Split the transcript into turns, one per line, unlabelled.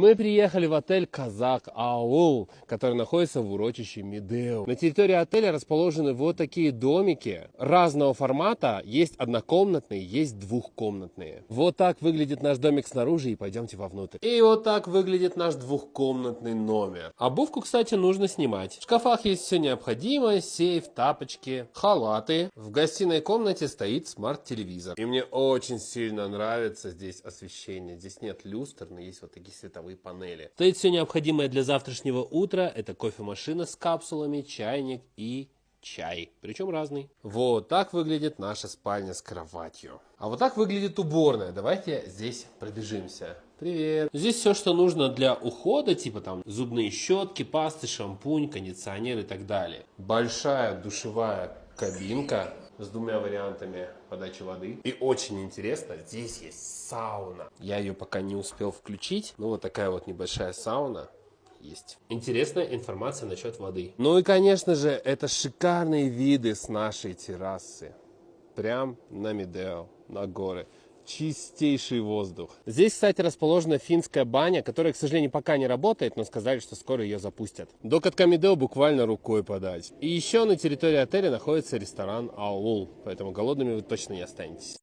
Мы приехали в отель Казак Аул, который находится в урочище Медео. На территории отеля расположены вот такие домики разного формата. Есть однокомнатные, есть двухкомнатные. Вот так выглядит наш домик снаружи, и пойдемте вовнутрь. И вот так выглядит наш двухкомнатный номер. Обувку, кстати, нужно снимать. В шкафах есть все необходимое: сейф, тапочки, халаты. В гостиной комнате стоит смарт-телевизор. И мне очень сильно нравится здесь освещение. Здесь нет люстр, но есть вот такие световые панели. Стоит все необходимое для завтрашнего утра. Это кофемашина с капсулами, чайник и чай. Причем разный. Вот так выглядит наша спальня с кроватью. А вот так выглядит уборная. Давайте здесь пробежимся. Привет. Здесь все, что нужно для ухода, типа там зубные щетки, пасты, шампунь, кондиционер и так далее. Большая душевая кабинка с двумя вариантами подачи воды. И очень интересно, здесь есть сауна. Я ее пока не успел включить, но вот такая вот небольшая сауна есть. Интересная информация насчет воды. Ну и, конечно же, это шикарные виды с нашей террасы. Прям на Медео, на горы. Чистейший воздух. Здесь, кстати, расположена финская баня, которая, к сожалению, пока не работает, но сказали, что скоро ее запустят. До катка Медео буквально рукой подать. И еще на территории отеля находится ресторан Аул, поэтому голодными вы точно не останетесь.